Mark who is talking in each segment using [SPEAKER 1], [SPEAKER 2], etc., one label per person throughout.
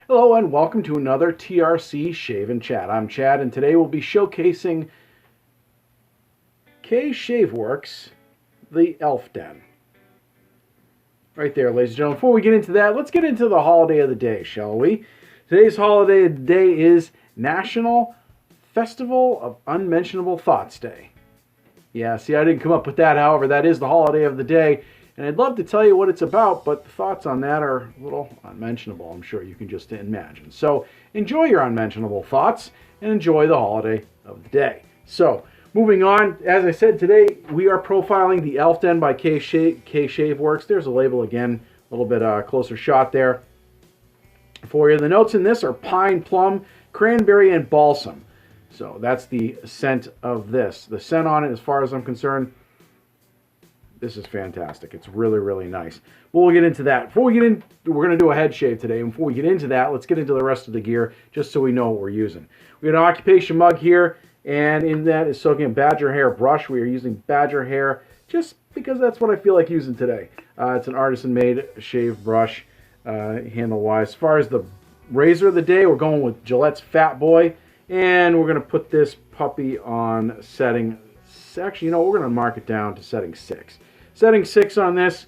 [SPEAKER 1] Hello and welcome to another TRC Shave and Chat. I'm Chad and today we'll be showcasing Shave Worx, the Elf Den. Right there, ladies and gentlemen. Before we get into that, let's get into the holiday of the day, shall we? Today's holiday of the day is National Festival of Unmentionable Thoughts Day. Yeah, see, I didn't come up with that, however, that is the holiday of the day. And I'd love to tell you what it's about, but the thoughts on that are a little unmentionable, I'm sure you can just imagine. So enjoy your unmentionable thoughts and enjoy the holiday of the day. So moving on, as I said, today we are profiling the Elf Den by Shave Worx. There's a label again, a little bit closer shot there for you. The notes in this are pine, plum, cranberry, and balsam. So that's the scent of this. The scent on it, as far as I'm concerned, this is fantastic. It's really, really nice. But we'll get into that. Before we get in, we're going to do a head shave today. And before we get into that, let's get into the rest of the gear just so we know what we're using. We got an occupation mug here, and in that is soaking a badger hair brush. We are using badger hair just because that's what I feel like using today. It's an artisan-made shave brush, handle-wise. As far as the razor of the day, we're going with Gillette's Fat Boy, and we're going to put this puppy on setting. Actually, you know, we're going to mark it down to setting 6. Setting 6 on this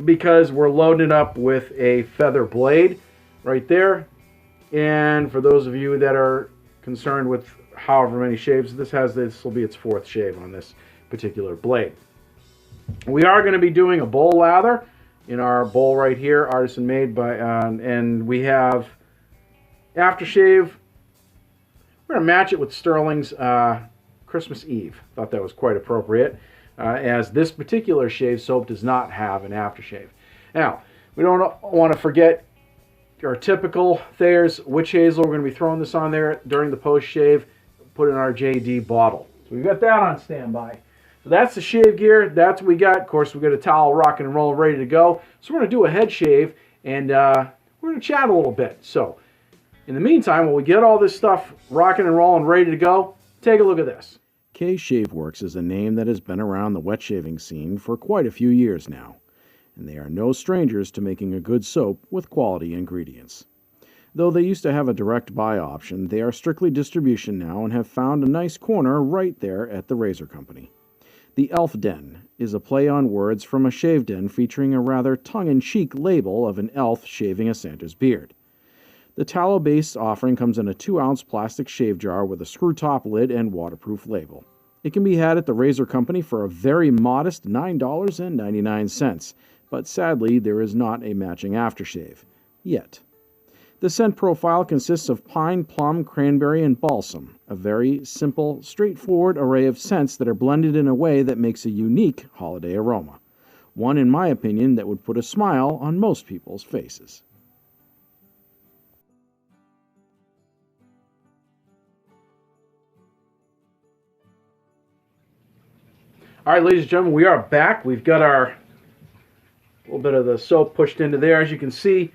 [SPEAKER 1] because we're loading it up with a feather blade right there. And for those of you that are concerned with however many shaves, this will be its 4th shave on this particular blade. We are going to be doing a bowl lather in our bowl right here, artisan made by, and we have aftershave. We're going to match it with Sterling's Christmas Eve. Thought that was quite appropriate, as this particular shave soap does not have an aftershave. Now, we don't want to forget our typical Thayer's Witch Hazel. We're going to be throwing this on there during the post-shave, put in our JD bottle. So we've got that on standby. So that's the shave gear. That's what we got. Of course, we got a towel rocking and rolling ready to go. So we're going to do a head shave, and we're going to chat a little bit. So in the meantime, while we get all this stuff rocking and rolling ready to go, take a look at this. Shave Worx is a name that has been around the wet shaving scene for quite a few years now, and they are no strangers to making a good soap with quality ingredients. Though they used to have a direct buy option, they are strictly distribution now and have found a nice corner right there at the razor company. The Elf Den is a play on words from a shave den featuring a rather tongue-in-cheek label of an elf shaving a Santa's beard. The tallow-based offering comes in a 2-ounce plastic shave jar with a screw-top lid and waterproof label. It can be had at the razor company for a very modest $9.99, but sadly there is not a matching aftershave. Yet. The scent profile consists of pine, plum, cranberry, and balsam, a very simple, straightforward array of scents that are blended in a way that makes a unique holiday aroma. One, in my opinion, that would put a smile on most people's faces. All right, ladies and gentlemen, we are back. We've got our little bit of the soap pushed into there. As you can see,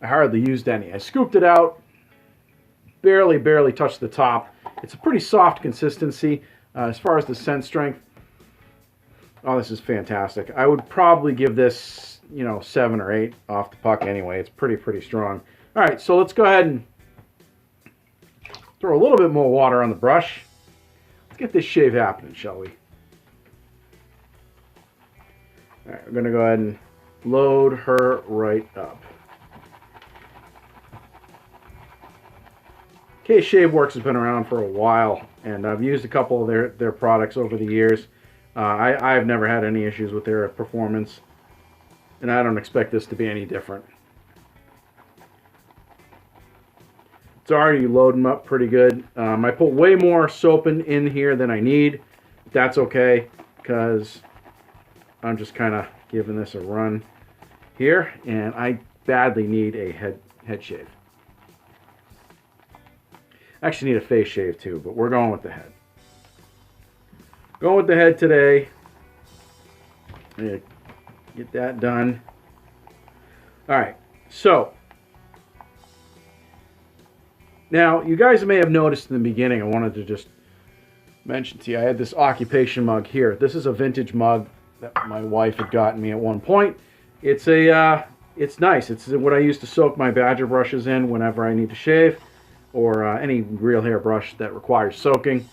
[SPEAKER 1] I hardly used any. I scooped it out, barely touched the top. It's a pretty soft consistency as far as the scent strength. Oh, this is fantastic. I would probably give this, 7 or 8 off the puck anyway. It's pretty strong. All right, so let's go ahead and throw a little bit more water on the brush. Let's get this shave happening, shall we? All right, we're going to go ahead and load her right up. Shave Worx has been around for a while, and I've used a couple of their products over the years. I've never had any issues with their performance, and I don't expect this to be any different. It's already loading up pretty good. I put way more soap in here than I need. That's okay, because I'm just kind of giving this a run here, and I badly need a head shave. I actually need a face shave too, but we're going with the head. Going with the head today. I'm going to get that done. All right, so now you guys may have noticed in the beginning, I wanted to just mention to you, I had this occupation mug here. This is a vintage mug that my wife had gotten me at one point. It's it's nice. It's what I use to soak my badger brushes in whenever I need to shave, or any real hair brush that requires soaking.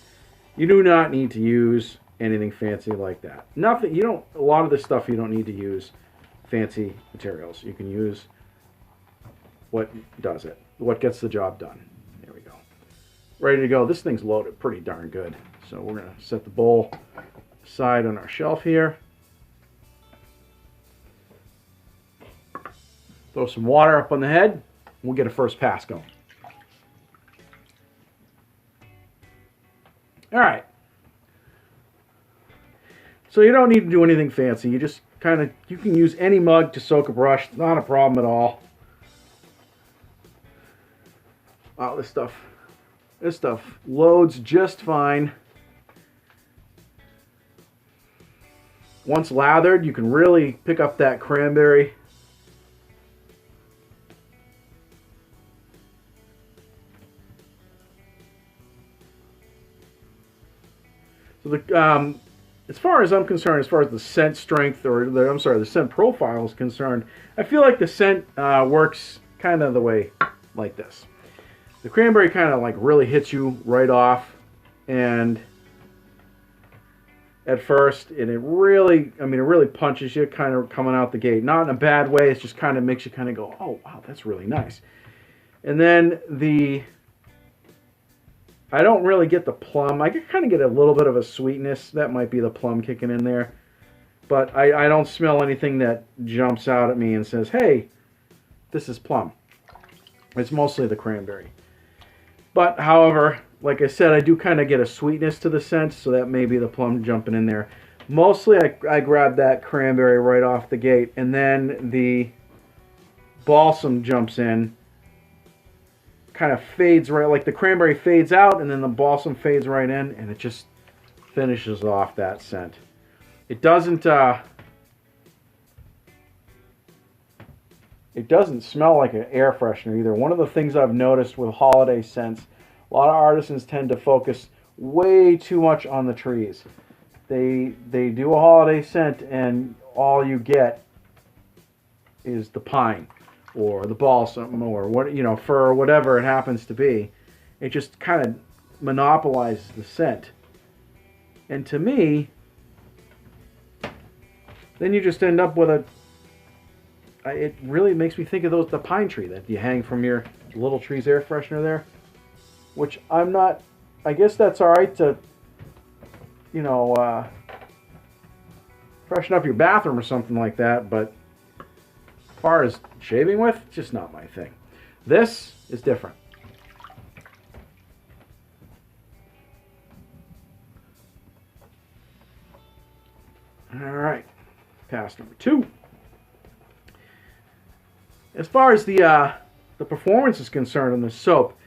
[SPEAKER 1] You do not need to use anything fancy like that. Nothing. You don't. A lot of this stuff you don't need to use fancy materials. You can use what does it, what gets the job done. There we go. Ready to go. This thing's loaded pretty darn good. So we're gonna set the bowl aside on our shelf here. Throw some water up on the head. We'll get a first pass going. All right. So you don't need to do anything fancy. You just you can use any mug to soak a brush. Not a problem at all. Wow, this stuff loads just fine. Once lathered, you can really pick up that cranberry. So as far as I'm concerned, as far as the scent strength, or the scent profile is concerned, I feel like the scent works kind of the way like this. The cranberry kind of like really hits you right off, and at first, and it really punches you kind of coming out the gate. Not in a bad way, it just kind of makes you kind of go, oh wow, that's really nice. And then I don't really get the plum. I kind of get a little bit of a sweetness. That might be the plum kicking in there. But I don't smell anything that jumps out at me and says, hey, this is plum. It's mostly the cranberry. But, however, like I said, I do kind of get a sweetness to the scent, so that may be the plum jumping in there. Mostly, I grab that cranberry right off the gate, and then the balsam jumps in. Kind of fades right, like the cranberry fades out, and then the balsam fades right in, and it just finishes off that scent. It doesn't smell like an air freshener either. One of the things I've noticed with holiday scents, a lot of artisans tend to focus way too much on the trees. They do a holiday scent, and all you get is the pine, or the balsam, or fir, whatever it happens to be. It just kind of monopolizes the scent. And to me, then you just end up with it really makes me think of the pine tree that you hang from your little tree's air freshener there, which I guess that's all right to, freshen up your bathroom or something like that, but as far as shaving with, just not my thing. This is different. All right, pass number 2. As far as the performance is concerned on this soap,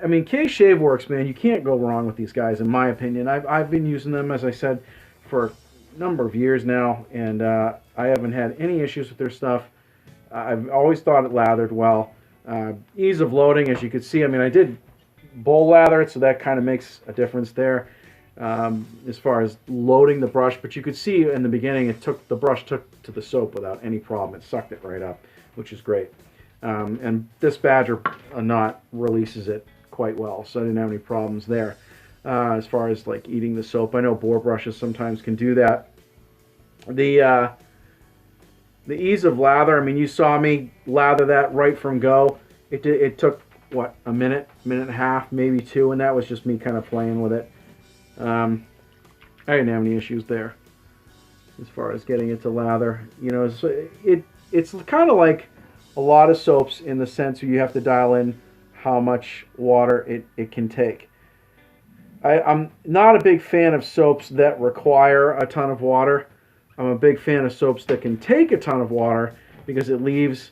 [SPEAKER 1] I mean, Shave Worx, man, you can't go wrong with these guys, in my opinion. I've been using them, as I said, for a number of years now, and I haven't had any issues with their stuff. I've always thought it lathered well. Ease of loading, as you can see, I mean, I did bowl lather it, so that kind of makes a difference there as far as loading the brush. But you could see in the beginning, the brush took to the soap without any problem. It sucked it right up, which is great. And this badger knot releases it quite well, so I didn't have any problems there. As far as like eating the soap, I know boar brushes sometimes can do that. The ease of lather, I mean, you saw me lather that right from go. It took, what, a minute and a half, maybe 2, and that was just me kind of playing with it. I didn't have any issues there as far as getting it to lather. So it's kind of like a lot of soaps in the sense where you have to dial in how much water it can take. I'm not a big fan of soaps that require a ton of water. I'm a big fan of soaps that can take a ton of water because it leaves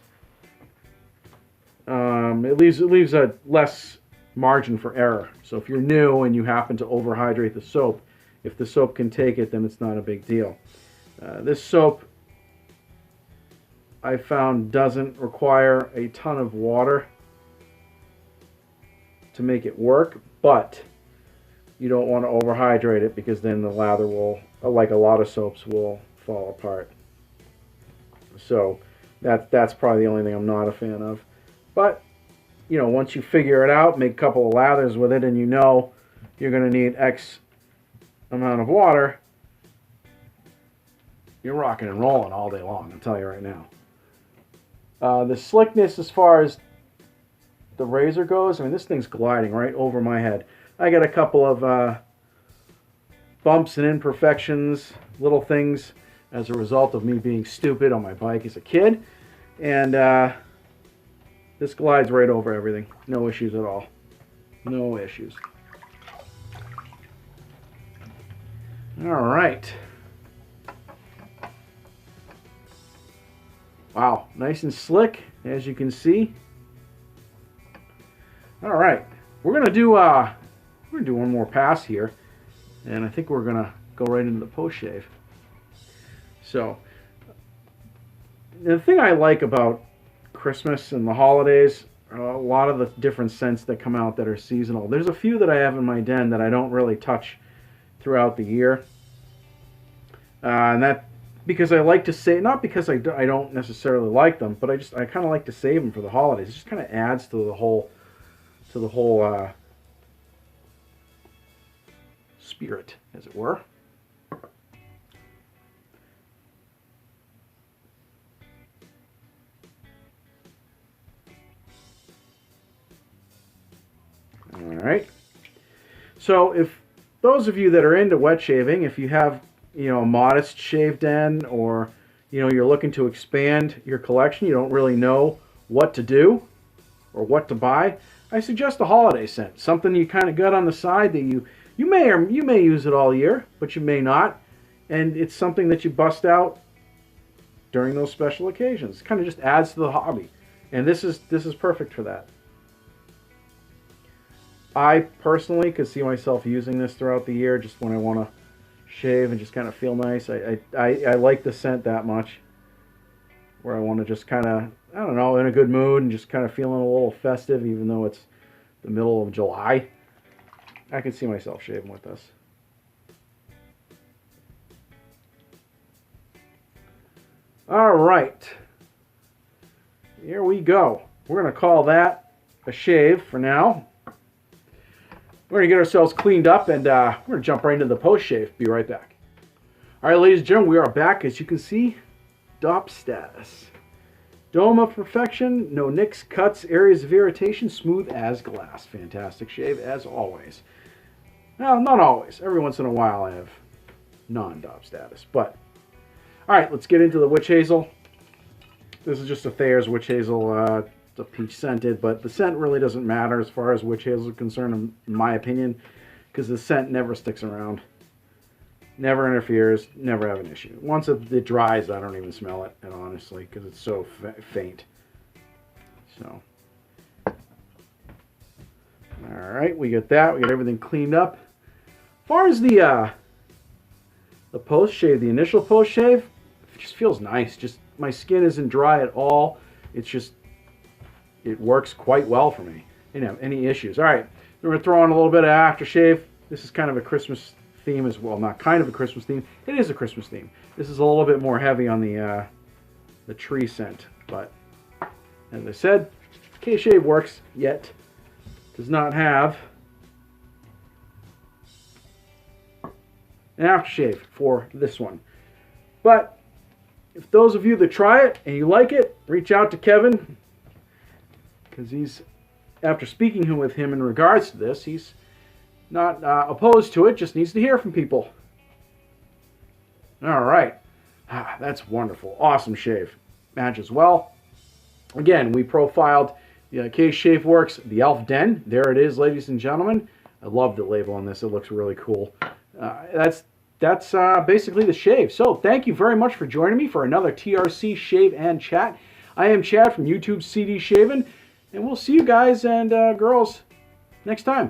[SPEAKER 1] a less margin for error. So if you're new and you happen to overhydrate the soap, if the soap can take it, then it's not a big deal. This soap, I found, doesn't require a ton of water to make it work, but you don't want to overhydrate it because then the lather will, like a lot of soaps, will fall apart. So That's probably the only thing I'm not a fan of. But, you know, once you figure it out, make a couple of lathers with it, and you know you're going to need X amount of water, you're rocking and rolling all day long, I'll tell you right now. The slickness as far as the razor goes, I mean, this thing's gliding right over my head. I got a couple of bumps and imperfections, little things as a result of me being stupid on my bike as a kid. And this glides right over everything. No issues at all. No issues. All right. Wow, nice and slick, as you can see. All right, we're gonna do one more pass here, and I think we're gonna go right into the post shave. So, the thing I like about Christmas and the holidays are a lot of the different scents that come out that are seasonal. There's a few that I have in my den that I don't really touch throughout the year, and that because I like to save, not because I don't necessarily like them, but I kind of like to save them for the holidays. It just kind of adds to the whole spirit, as it were. All right. So if those of you that are into wet shaving, if you have, you know, a modest shave den, or, you know, you're looking to expand your collection, you don't really know what to do or what to buy, I suggest a holiday scent. Something you kind of got on the side that you may use it all year, but you may not. And it's something that you bust out during those special occasions. It kind of just adds to the hobby. And this is perfect for that. I personally could see myself using this throughout the year, just when I want to shave and just kind of feel nice. I like the scent that much, where I want to just kind of, I don't know, in a good mood and just kind of feeling a little festive, even though it's the middle of July. I can see myself shaving with this. All right, here we go. We're going to call that a shave for now. We're going to get ourselves cleaned up, and we're going to jump right into the post-shave. Be right back. All right, ladies and gentlemen, we are back. As you can see, DOP status. Dome of perfection, no nicks, cuts, areas of irritation, smooth as glass. Fantastic shave, as always. Well, not always. Every once in a while I have non-DOP status. But, all right, let's get into the witch hazel. This is just a Thayer's witch hazel. The peach scented, but the scent really doesn't matter as far as witch hazel is concerned, in my opinion, because the scent never sticks around, never interferes, never have an issue. Once it dries, I don't even smell it, and honestly, because it's so faint. So, all right, we get that. We get everything cleaned up. As far as the post shave, the initial post shave, it just feels nice. Just my skin isn't dry at all. It's just, it works quite well for me. You know, any issues. All right, we're going to throw on a little bit of aftershave. This is kind of a Christmas theme as well. Not kind of a Christmas theme. It is a Christmas theme. This is a little bit more heavy on the tree scent. But, as I said, Shave Worx yet does not have an aftershave for this one. But, if those of you that try it and you like it, reach out to Kevin, because he's, after speaking with him in regards to this, he's not opposed to it, just needs to hear from people. All right. That's wonderful. Awesome shave. Matches well. Again, we profiled the Shave Worx, the Elf Den. There it is, ladies and gentlemen. I love the label on this. It looks really cool. That's basically the shave. So thank you very much for joining me for another TRC Shave and Chat. I am Chad from YouTube CD Shavin'. And we'll see you guys and girls next time.